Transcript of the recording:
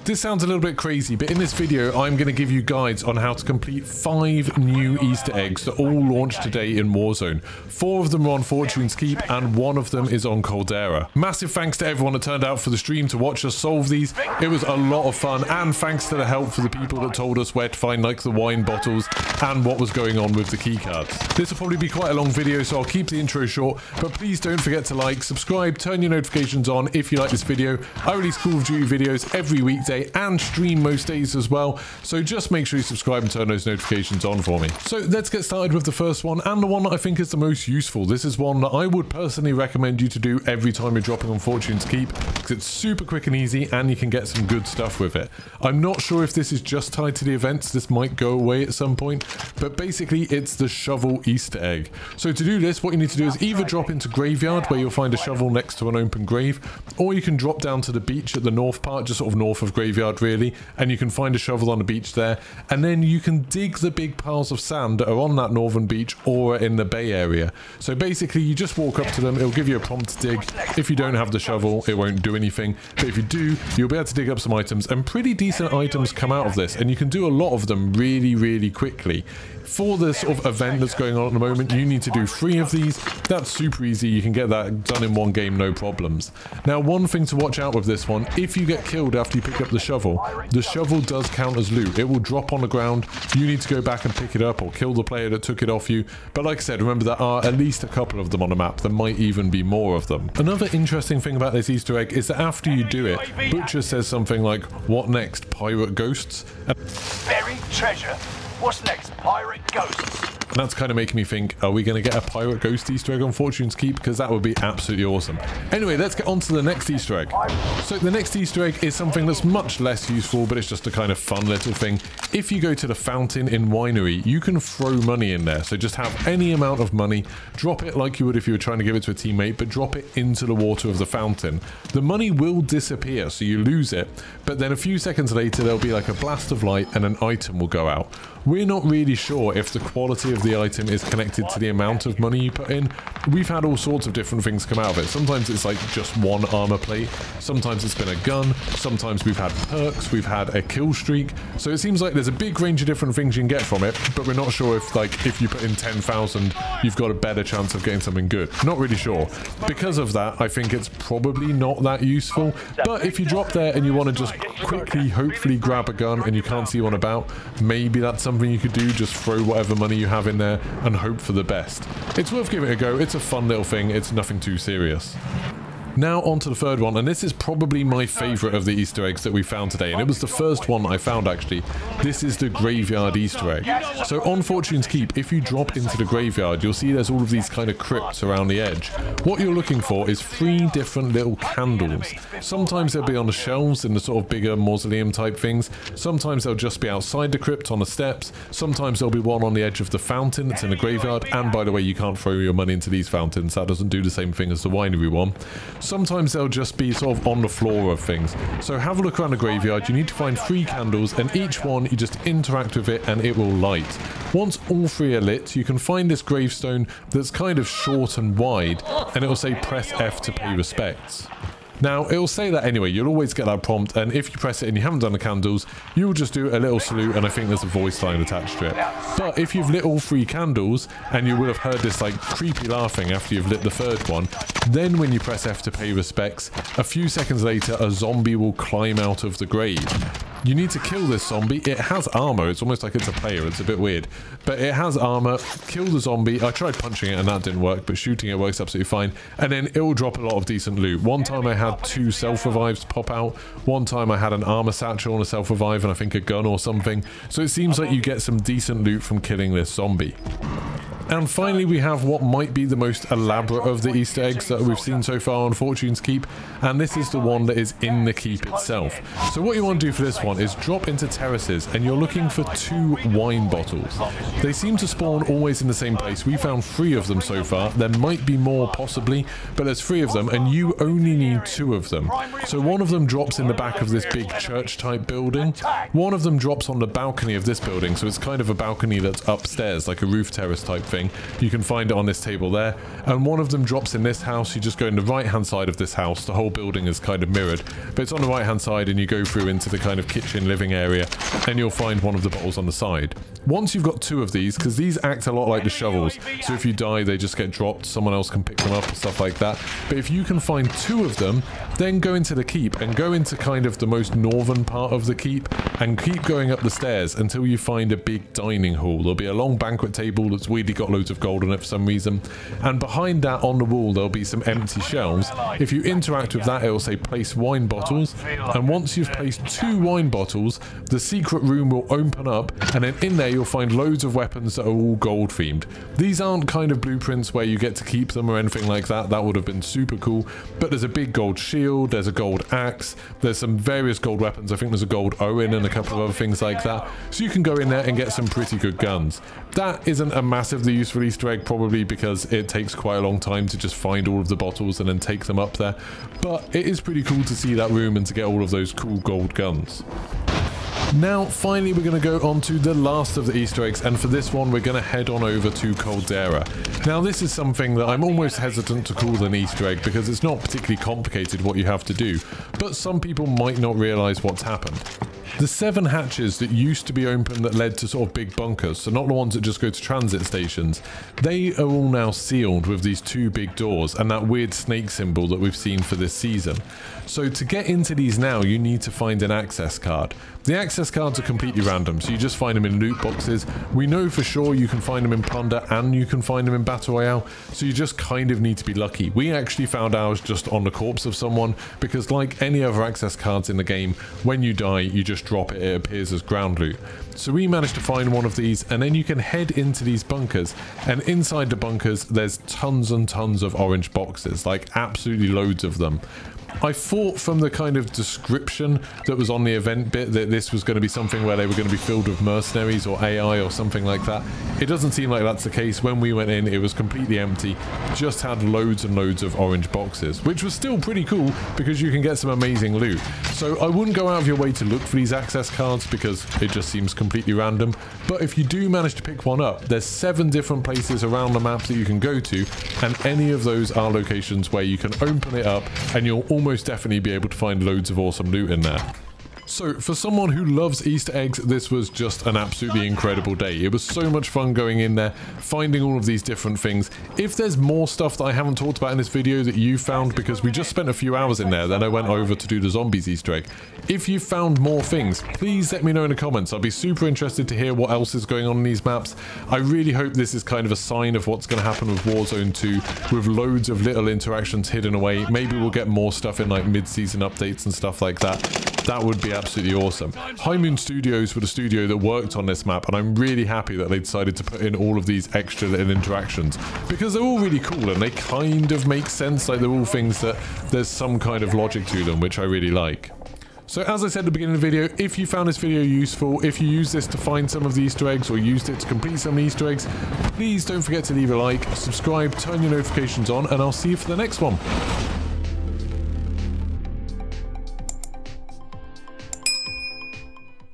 This sounds a little bit crazy, but in this video, I'm going to give you guides on how to complete 5 new Easter eggs that all launched today in Warzone. 4 of them are on Fortune's Keep, and 1 of them is on Caldera. Massive thanks to everyone that turned out for the stream to watch us solve these. It was a lot of fun, and thanks to the help for the people that told us where to find like the wine bottles and what was going on with the keycards. This will probably be quite a long video, so I'll keep the intro short, but please don't forget to like, subscribe, turn your notifications on if you like this video. I release Call of Duty videos every weekday and stream most days as well, so just make sure you subscribe and turn those notifications on for me. So let's get started with the first one, and the one that I think is the most useful. This is one that I would personally recommend you to do every time you're dropping on Fortune's Keep, because it's super quick and easy and you can get some good stuff with it. I'm not sure if this is just tied to the events, this might go away at some point, but basically it's the shovel Easter egg. So to do this, what you need to do is either drop into Graveyard, where you'll find a shovel next to an open grave, or you can drop down to the beach at the north part, just sort of north of Graveyard really, and you can find a shovel on the beach there, and then you can dig the big piles of sand that are on that northern beach or in the bay area. So basically you just walk up to them, it'll give you a prompt to dig. If you don't have the shovel, it won't do anything, but if you do, you'll be able to dig up some items, and pretty decent items come out of this, and you can do a lot of them really quickly. For the sort of event that's going on at the moment, you need to do 3 of these. That's super easy, you can get that done in one game, no problems. Now, one thing to watch out with this one, if you get killed after you pick up the shovel does count as loot. It will drop on the ground, you need to go back and pick it up or kill the player that took it off you. But like I said, remember there are at least a couple of them on the map, there might even be more of them. Another interesting thing about this Easter egg is that after you do it, Butcher says something like, "What next, pirate ghosts?" Buried treasure? What's next, pirate ghosts? And that's kind of making me think, are we going to get a pirate ghost Easter egg on Fortune's Keep? Because that would be absolutely awesome. Anyway, let's get on to the next Easter egg. So the next Easter egg is something that's much less useful, but it's just a kind of fun little thing. If you go to the fountain in Winery, you can throw money in there. So just have any amount of money, drop it like you would if you were trying to give it to a teammate, but drop it into the water of the fountain. The money will disappear, so you lose it, but then a few seconds later, there'll be like a blast of light and an item will go out. We're not really sure if the quality of the item is connected to the amount of money you put in. We've had all sorts of different things come out of it. Sometimes it's like just one armor plate, sometimes it's been a gun, sometimes we've had perks, we've had a kill streak. So it seems like there's a big range of different things you can get from it, but we're not sure if like if you put in 10,000, you've got a better chance of getting something good. Not really sure. Because of that, I think it's probably not that useful. But if you drop there and you want to just quickly, hopefully grab a gun and you can't see one about, maybe that's something you could do, just throw whatever money you have in there and hope for the best. It's worth giving it a go, it's a fun little thing, it's nothing too serious. Now on to the third one, and this is probably my favourite of the Easter eggs that we found today, and it was the first one I found actually. This is the Graveyard Easter egg. So on Fortune's Keep, if you drop into the graveyard, you'll see there's all of these kind of crypts around the edge. What you're looking for is 3 different little candles. Sometimes they'll be on the shelves in the sort of bigger mausoleum type things, sometimes they'll just be outside the crypt on the steps, sometimes there'll be one on the edge of the fountain that's in the graveyard, and by the way, you can't throw your money into these fountains, that doesn't do the same thing as the Winery one. Sometimes they'll just be sort of on the floor of things. So have a look around the graveyard, you need to find 3 candles, and each one you just interact with it and it will light. Once all 3 are lit, you can find this gravestone that's kind of short and wide, and it will say press F to pay respects. Now, it'll say that anyway, you'll always get that prompt, and if you press it and you haven't done the candles, you'll just do a little salute, and I think there's a voice line attached to it. But if you've lit all 3 candles, and you will have heard this like creepy laughing after you've lit the 3rd one, then when you press F to pay respects, a few seconds later, a zombie will climb out of the grave. You need to kill this zombie. It has armor. It's almost like it's a player. It's a bit weird. But it has armor. Kill the zombie. I tried punching it and that didn't work, but shooting it works absolutely fine. And then it will drop a lot of decent loot. One time I had 2 self-revives pop out. One time I had an armor satchel and a self-revive and I think a gun or something. So it seems like you get some decent loot from killing this zombie. And finally, we have what might be the most elaborate of the Easter eggs that we've seen so far on Fortune's Keep, and this is the one that is in the keep itself. So what you want to do for this one is drop into terraces, and you're looking for 2 wine bottles. They seem to spawn always in the same place. We found 3 of them so far. There might be more possibly, but there's 3 of them, and you only need 2 of them. So one of them drops in the back of this big church type building. One of them drops on the balcony of this building, so it's kind of a balcony that's upstairs, like a roof terrace type thing. thing, you can find it on this table there. And one of them drops in this house. You just go in the right hand side of this house. The whole building is kind of mirrored, but it's on the right hand side, and you go through into the kind of kitchen living area, and you'll find one of the bottles on the side. Once you've got 2 of these, because these act a lot like the shovels, so if you die they just get dropped, someone else can pick them up and stuff like that. But if you can find 2 of them, then go into the keep and go into kind of the most northern part of the keep and keep going up the stairs until you find a big dining hall. There'll be a long banquet table that's weirdly got loads of gold on it for some reason, and behind that on the wall there'll be some empty shelves. If you interact with that, it'll say place wine bottles, and once you've placed 2 wine bottles, the secret room will open up, and then in there you'll find loads of weapons that are all gold themed. These aren't kind of blueprints where you get to keep them or anything like that. That would have been super cool, but there's a big gold shield, there's a gold axe, there's some various gold weapons. I think there's a gold Owen and a couple of other things like that, so you can go in there and get some pretty good guns. That isn't a massively useful Easter egg, probably because it takes quite a long time to just find all of the bottles and then take them up there, but it is pretty cool to see that room and to get all of those cool gold guns. Now, finally, we're going to go on to the last of the Easter eggs, and for this one, we're going to head on over to Caldera. Now, this is something that I'm almost hesitant to call an Easter egg because it's not particularly complicated what you have to do, but some people might not realize what's happened. The 7 hatches that used to be open that led to sort of big bunkers, so not the ones that just go to transit stations, they are all now sealed with these 2 big doors and that weird snake symbol that we've seen for this season. So to get into these now, you need to find an access card. The access cards are completely random, so you just find them in loot boxes. We know for sure you can find them in Plunder and you can find them in Battle Royale, so you just kind of need to be lucky. We actually found ours just on the corpse of someone, because like any other access cards in the game, when you die, you just drop it, it appears as ground loot. So we managed to find one of these, and then you can head into these bunkers, and inside the bunkers there's tons and tons of orange boxes, like absolutely loads of them. I thought from the kind of description that was on the event bit that this was going to be something where they were going to be filled with mercenaries or AI or something like that. It doesn't seem like that's the case. When we went in, it was completely empty, just had loads and loads of orange boxes, which was still pretty cool because you can get some amazing loot. So I wouldn't go out of your way to look for these access cards because it just seems completely random, but if you do manage to pick one up, there's 7 different places around the map that you can go to, and any of those are locations where you can open it up and you'll almost definitely be able to find loads of awesome loot in there. So for someone who loves Easter eggs, this was just an absolutely incredible day. It was so much fun going in there, finding all of these different things. If there's more stuff that I haven't talked about in this video that you found, because we just spent a few hours in there, then I went over to do the zombies Easter egg. If you found more things, please let me know in the comments. I'll be super interested to hear what else is going on in these maps. I really hope this is kind of a sign of what's going to happen with Warzone 2, with loads of little interactions hidden away. Maybe we'll get more stuff in like mid-season updates and stuff like that. That would be absolutely awesome. High Moon Studios were the studio that worked on this map, and I'm really happy that they decided to put in all of these extra little interactions, because they're all really cool and they kind of make sense. Like, they're all things that there's some kind of logic to them, which I really like. So as I said at the beginning of the video, if you found this video useful, if you used this to find some of the Easter eggs or used it to complete some of the Easter eggs, please don't forget to leave a like, subscribe, turn your notifications on, and I'll see you for the next one.